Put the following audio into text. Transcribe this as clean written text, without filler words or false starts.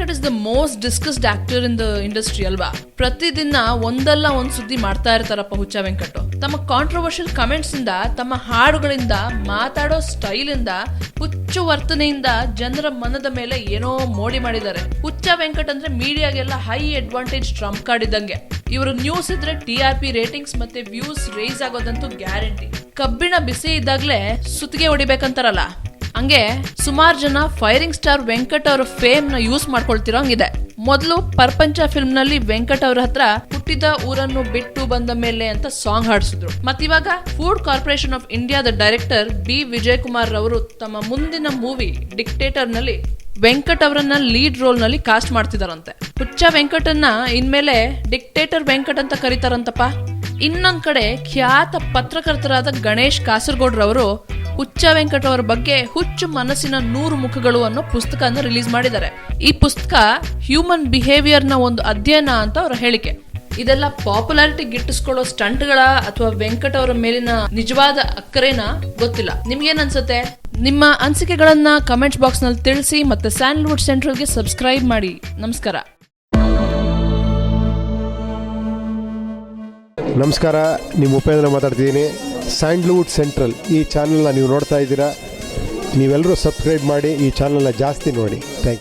Venkat is the most discussed actor in the industry ಅಲ್ವಾ. ಪ್ರತಿದಿನ ಒಂದಲ್ಲ ಒಂದ್ ಸುದ್ದಿ ಮಾಡ್ತಾ ಇರ್ತಾರಪ್ಪ ಹುಚ್ಚ ವೆಂಕಟ್. ತಮ್ಮ ಕಾಂಟ್ರವರ್ಷಿಯಲ್ ಕಮೆಂಟ್ಸ್ ಇಂದ, ತಮ್ಮ ಹಾಡುಗಳಿಂದ, ಮಾತಾಡೋ ಸ್ಟೈಲ್ ಇಂದ, ಹುಚ್ಚು ವರ್ತನೆಯಿಂದ ಜನರ ಮನದ ಮೇಲೆ ಏನೋ ಮೋಡಿ ಮಾಡಿದ್ದಾರೆ. ಹುಚ್ಚ ವೆಂಕಟ್ ಅಂದ್ರೆ ಮೀಡಿಯಾಗೆಲ್ಲ ಹೈ ಅಡ್ವಾಂಟೇಜ್ ಟ್ರಂಪ್ ಕಾರ್ಡ್ ಇದ್ದಂಗೆ. ಇವರು ನ್ಯೂಸ್ ಇದ್ರೆ TRP ರೇಟಿಂಗ್ಸ್ ಮತ್ತೆ ವ್ಯೂಸ್ ರೈಸ್ ಆಗೋದಂತೂ ಗ್ಯಾರಂಟಿ. ಕಬ್ಬಿಣ ಬಿಸಿ ಇದ್ದಾಗ್ಲೇ ಸುತ್ತಿಗೆ ಹೊಡಿಬೇಕಂತಾರಲ್ಲ, ಹಂಗೆ ಸುಮಾರು ಜನ ಫೈರಿಂಗ್ ಸ್ಟಾರ್ ವೆಂಕಟ್ ಅವರ ಫೇಮ್ ನ ಯೂಸ್ ಮಾಡ್ಕೊಳ್ತಿರೋ ಹಂಗಿದೆ. ಮೊದಲು ಪರ್ಪಂಚ ಫಿಲ್ಮ್ ನಲ್ಲಿ ವೆಂಕಟ್ ಅವರ ಹತ್ರ ಹುಟ್ಟಿದ ಊರನ್ನು ಬಿಟ್ಟು ಬಂದ ಮೇಲೆ ಅಂತ ಸಾಂಗ್ ಹಾಡಿಸಿದ್ರು. ಮತ್ತಿವಾಗ ಫುಡ್ ಕಾರ್ಪೊರೇಷನ್ ಆಫ್ ಇಂಡಿಯಾದ ಡೈರೆಕ್ಟರ್ B. ವಿಜಯ್ ಕುಮಾರ್ ರವರು ತಮ್ಮ ಮುಂದಿನ ಮೂವಿ ಡಿಕ್ಟೇಟರ್ ನಲ್ಲಿ ವೆಂಕಟ್ ಅವರನ್ನ ಲೀಡ್ ರೋಲ್ ನಲ್ಲಿ ಕಾಸ್ಟ್ ಮಾಡ್ತಿದಾರಂತೆ. ಹುಚ್ಚ ವೆಂಕಟನ್ನ ಇನ್ಮೇಲೆ ಡಿಕ್ಟೇಟರ್ ವೆಂಕಟ್ ಅಂತ ಕರೀತಾರಂತಪ್ಪ. ಇನ್ನೊಂದ್ ಕಡೆ ಖ್ಯಾತ ಪತ್ರಕರ್ತರಾದ ಗಣೇಶ್ ಕಾಸರಗೋಡ್ರವರು ಹುಚ್ಚ ವೆಂಕಟ್ ಅವರ ಬಗ್ಗೆ ಹುಚ್ಚು ಮನಸ್ಸಿನ 100 ಮುಖಗಳು ಅನ್ನೋ ಪುಸ್ತಕನ ರಿಲೀಸ್ ಮಾಡಿದ್ದಾರೆ. ಈ ಪುಸ್ತಕ ಹ್ಯೂಮನ್ ಬಿಹೇವಿಯರ್ ನ ಒಂದು ಅಧ್ಯಯನ ಅಂತ ಅವರ ಹೇಳಿಕೆ. ಇದೆಲ್ಲ ಪಾಪ್ಯುಲಾರಿಟಿ ಗಿಟ್ಟಿಸ್ಕೊಳ್ಳೋ ಸ್ಟಂಟ್ಗಳ ಅಥವಾ ವೆಂಕಟ್ ಅವರ ಮೇಲಿನ ನಿಜವಾದ ಅಕ್ಕರೇನ ಗೊತ್ತಿಲ್ಲ. ನಿಮ್ಗೇನ್ ಅನ್ಸುತ್ತೆ? ನಿಮ್ಮ ಅನಿಸಿಕೆಗಳನ್ನ ಕಮೆಂಟ್ಸ್ ಬಾಕ್ಸ್ ನಲ್ಲಿ ತಿಳಿಸಿ. ಮತ್ತೆ ಸ್ಯಾಂಡಲ್ವುಡ್ ಸೆಂಟ್ರಲ್ಗೆ ಸಬ್ಸ್ಕ್ರೈಬ್ ಮಾಡಿ. ನಮಸ್ಕಾರ. ನಮಸ್ಕಾರ, ನಿಮ್ಮ ಉಪೇಂದ್ರ ಮಾತಾಡ್ತಿದ್ದೀನಿ. ಸ್ಯಾಂಡಲ್ವುಡ್ ಸೆಂಟ್ರಲ್ ಈ ಚಾನಲ್ನ ನೀವು ನೋಡ್ತಾ ಇದ್ದೀರಾ. ನೀವೆಲ್ಲರೂ ಸಬ್ಸ್ಕ್ರೈಬ್ ಮಾಡಿ, ಈ ಚಾನಲ್ನ ಜಾಸ್ತಿ ನೋಡಿ. Thank you.